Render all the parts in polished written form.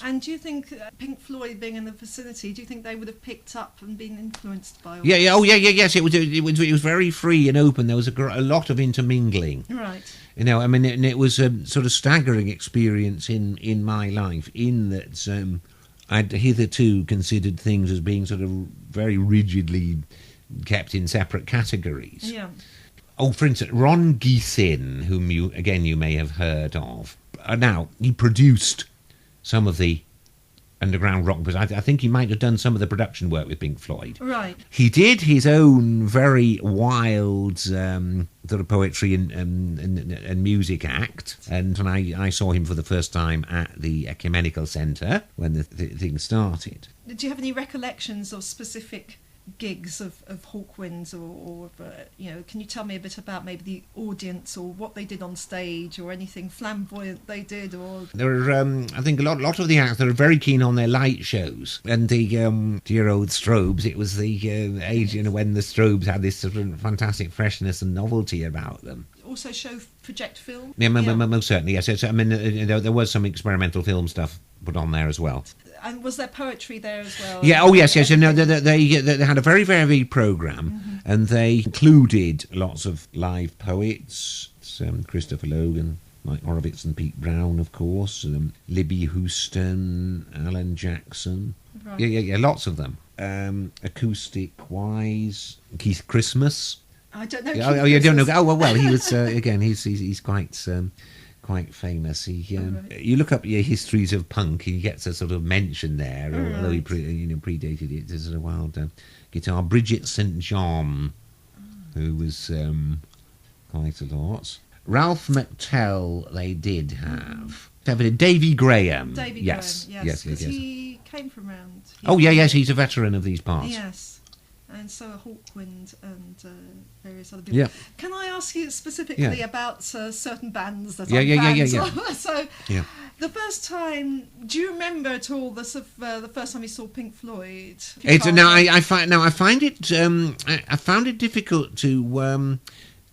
And do you think Pink Floyd being in the vicinity, do you think they would have picked up and been influenced by all Yeah, yeah, this? oh, yeah, yeah, yes. It was very free and open. There was a lot of intermingling. Right. You know, I mean, it was a sort of staggering experience in my life, in that I'd hitherto considered things as being sort of very rigidly kept in separate categories. Yeah. Oh, for instance, Ron Geesin, whom you may have heard of. Now, he produced some of the underground rock, but I think he might have done some of the production work with Pink Floyd. Right. He did his own very wild sort of poetry and music act, and when I saw him for the first time at the Ecumenical Centre when the thing started. Do you have any recollections of specific gigs of Hawkwinds, or can you tell me a bit about maybe the audience or what they did on stage or anything flamboyant they did? Or there were, I think, a lot of the acts that are very keen on their light shows, and the dear old Strobes. It was the age, when the Strobes had this sort of fantastic freshness and novelty about them. Also show project film. Yeah, most certainly, yes. I mean, there was some experimental film stuff put on there as well. And was there poetry there as well? Yeah, oh yes. No, they had a very varied programme, and they included lots of live poets, Christopher Logan, Mike Horowitz and Pete Brown, of course, Libby Houston, Alan Jackson. Right. Yeah, lots of them. Acoustic-wise, Keith Christmas. I don't know. You don't know. Oh well, he was again. He's quite famous. You look up your histories of punk, he gets a sort of mention there, although he predated it. There's a wild guitar. Bridget St. John, who was quite a lot. Ralph McTell, they did have. Davy Graham. Yes. Because he came from around here. Oh, yes, he's a veteran of these parts. Yes. And so Hawkwind and various other people. Yeah. Can I ask you specifically about certain bands that Yeah. So, yeah. The first time, do you remember at all the first time you saw Pink Floyd? I found it difficult to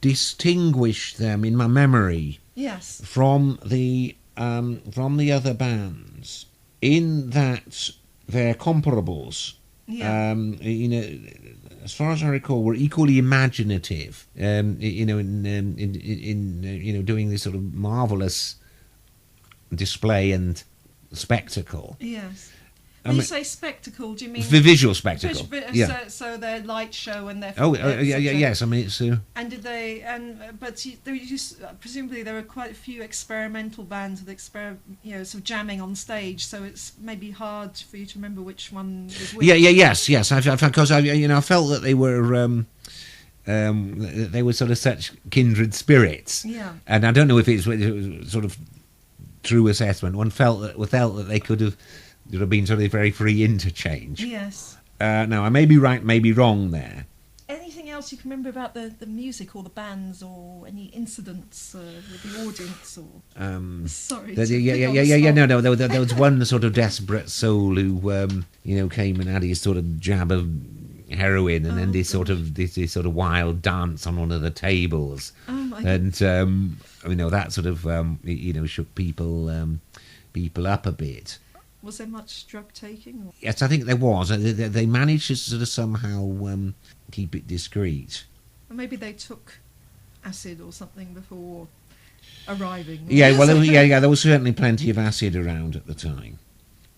distinguish them in my memory. Yes. From the other bands, in that they're comparables. Yeah. As far as I recall, were equally imaginative. In doing this sort of marvelous display and spectacle. Yes. When you say spectacle, do you mean the visual spectacle? Yeah. So their light show and their. Yes. I mean, it's. And did they? Presumably there were quite a few experimental bands with sort of jamming on stage. So it's maybe hard for you to remember which one was which. Yes. Because I felt that they were. They were sort of such kindred spirits. Yeah. And I don't know if it was sort of true assessment. One felt that they could have. There have been sort of very free interchange. Yes. Now, I may be right, may be wrong there. Anything else you can remember about the music or the bands or any incidents with the audience or? Sorry. No. There was one sort of desperate soul who, came and had his sort of jab of heroin, and then this sort of wild dance on one of the tables. Oh my God. And that sort of shook people up a bit. Was there much drug taking? Or? Yes, I think there was. They managed to sort of somehow keep it discreet. Or maybe they took acid or something before arriving. Yeah, well, there was certainly plenty of acid around at the time.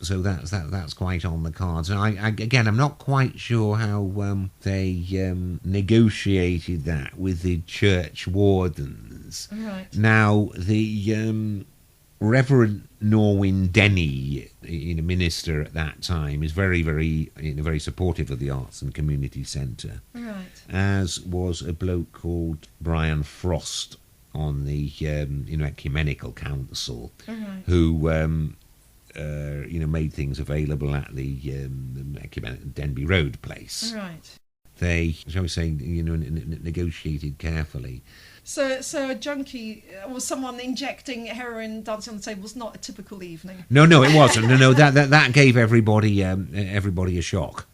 So that's quite on the cards. And I'm not quite sure how they negotiated that with the church wardens. Right. Now, the Reverend Norwin Denny, minister at that time, is very, very, very supportive of the Arts and Community Centre. Right. As was a bloke called Brian Frost on the Ecumenical Council, right. who made things available at the Denby Road place. Right. They, shall we say, negotiated carefully. So a junkie or someone injecting heroin, dancing on the table was not a typical evening. No, it wasn't. No, that gave everybody a shock.